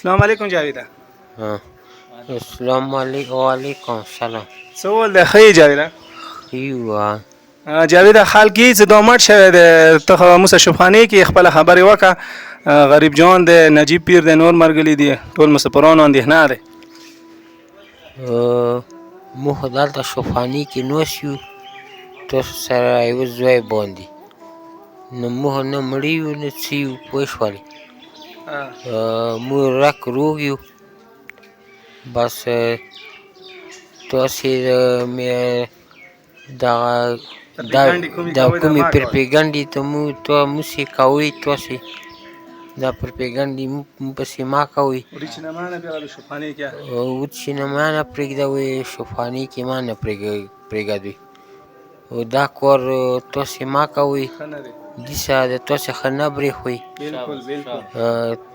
السلام علیکم جاویده. السلام علیکم وعلیکم سلام. څه ول د خی جاویده؟ ایوه جاویده حال کې چې دومات شوی د ته موسی شفخانی کې خپل خبرې وکړه. غریب جان د نجیب پیر د نور مرګلی دی ټول مسافرانو اندېښنه ده. مو خو دلته شفخاني کې نوست یو، تاسو سره یوه ځای باندې نو موږ نه مړي یو نه څه یو پوه شولې. موږ رک روغ یو. بس تاسې دغه دا کومې پرپېګنډې ته موسې کوئ، تاسې دا پرپېګنډې مو پسې ما کوئ. وچینما نه پرېږدوئ، شفخاني کې ما نه پرېږدوئ. دا کار تاسې ما کوئ، دیسه د تاسې ښه نه برېښوئ.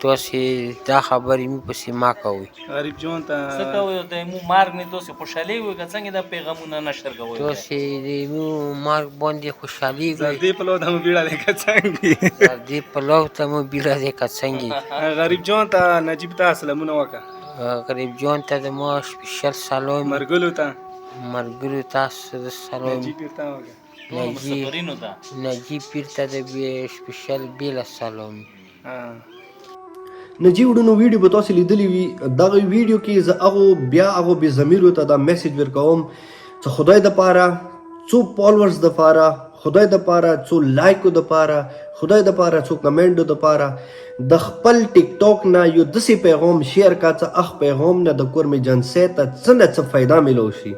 تاسې دا خبرې مو پسې ما کوئ. غریب جان ته څه کوئ؟ د مو مرګ نه تاسې خوشحالي وي که څنګه دا پیغامونه نشر کوئ؟ تاسې د مو مرګ باندې خوشحالېږئ. زردې پلو ته مو بیړه دی که څنګه؟ زردې پلو ته مو بیړه دی که څنګه؟ غریب جان ته نجیب ته سلامونه وکړه. غریب جان ته د ما سپیشل سلام. مرګلو ته سلام. نجیب پیر ته وکړه. نجیب پیر ته د سپیشل بیله سلام. نجیب وړونو ویډیو به تاسو لیدلی وي. دغه ویډیو کې زه هغو بې ضمیرو ته دا میسج ورکوم چې خدای دپاره څو فالوورز دپاره، خدای دپاره څو لایکو دپاره، خدای دپاره څو کمنټو دپاره د خپل ټیک ټاک نه یو داسې پیغام شیر کا چې هغه پیغام نه د کور مې جنسۍ ته څه نه څه فایده میلو شي.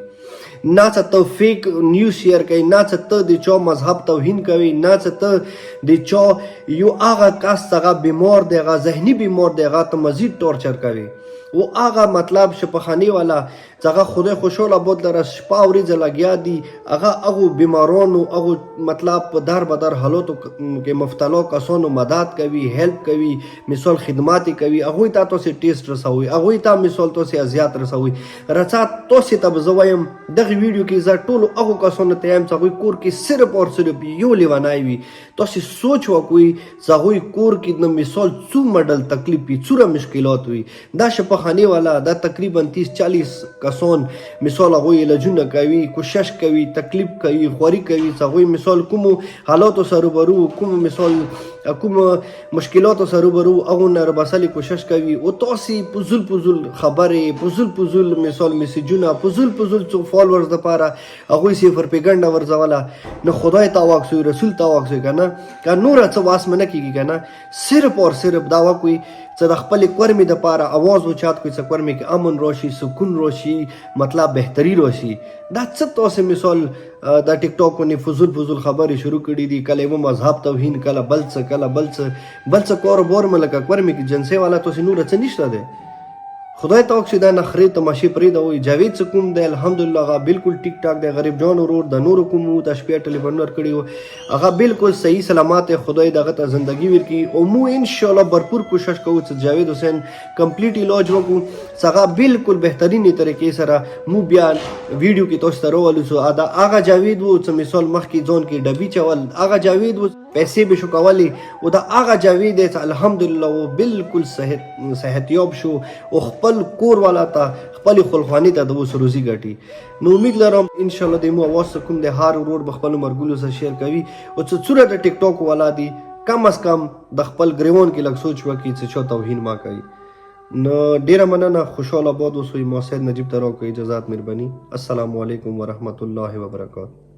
نه څه ته فیک نیوز شیر کوي، نه څه ته د چا مذهب توهین کوي، نه څه ته د چا یو هغه کس هغه بیمار دی، هغه ذهني بیمار دی، هغه ته مزید ټورچر کوي. و هغه مطلب شفخاني والا چې هغه خدای خوشحاله بود لره شپه ورځې لګیا دي، هغه بیمارانو هغو مطلب په در بدر حالاتو کې مبتلا کسانو مدد کوي، هیلپ کوي، مثال خدمات کوي. هغوی ته تاسې ټیسټ رسوئ، هغوی ته مثال تاسې اذیت رسوئ. رڅه تاسې ته به زه وایم دغه ویډیو کې زه ټولو هغو کسانو ته یم چې هغوی کور کې صرف اور صرف یو لیونی وي. تاسې سوچ وکړئ چې هغوی کور کې د مثال څو مډل تکلیف وي، څومره مشکلات وي. دا شفخاني والا دا تقریبا 30-40 کسان مثال هغوی علاجونه کوي، کوشش کوي، تکلیف کوي، خواري کوي چې هغوی مثال کومو حالاتو سره روبرو، کومو مثال کوم مشکلاتو سره روبرو هغو نه راباسلې کوشش کوي. او تاسې پزول خبرې، پزول مثال میسیجونه، پزول څو فالوورز دپاره هغوی سې پرپېګنډه ورځوله. نو خدای ته واکسوي، رسول ته واکسوي که نه، که نوره څه واس مه نه کېږي که نه. صرف اور صرف دا وکړئ چې د خپلې کورمې دپاره اواز اوچات کړئ چې کورمې کې امن راشي، سکون راشي، مطلب بهتري راشي. دا څه تاسې مثال دا ټیک ټاک باندې فضول خبرې شروع کړي دي، کله یوه مذهب توهین، کله بل څه کاروبار مې لکه کورمې کې جنسۍ والا تاسې نوره څه نشته دی. خدای ته وکړي دا نخرې تماشې پرېږدوئ. جاوید څه کوم دی الحمدلله هغه بالکل ټیک ټاک دی. غریب جان ورور د نورو کوم د شپې ټلیفون ورکړي وو هغه بالکل صحیح سلامت دی. خدای دغه ته زندګي ورکړي. او مو انشاءالله بھرپور کوشش کوو چې جاوید حسین کمپلیټ علاج وکړو چې هغه بالکل بهترینې طریقې سره مو بیا ویډیو کې تاسو ته راولو چې دا هغه جاوید و چې مثال مخکې ځان کې ډبي چول، هغه جاوید و پیسې به شو کولې، او دا هغه جاوید دی چې الحمدلله و بالکل صحتیاب شو او خپل کور والا ته خپلې خپلخواني ته د اوس روزي ګټي. نو امید لرم انشاءالله د مو اواز کوم دی هر ورور به خپلو مرګلو سره شیر کوي. او چې څومره د ټیک ټاک والا دي کم از کم د خپل ګریوان کې لږ سوچ وکړي چې چا توهین ما کوي. نو ډیره مننه. خوشحاله آباد اوسئ. ما سید نجیب ته راکړئ اجازات، مهرباني. السلام علیکم ورحمت الله وبرکاته.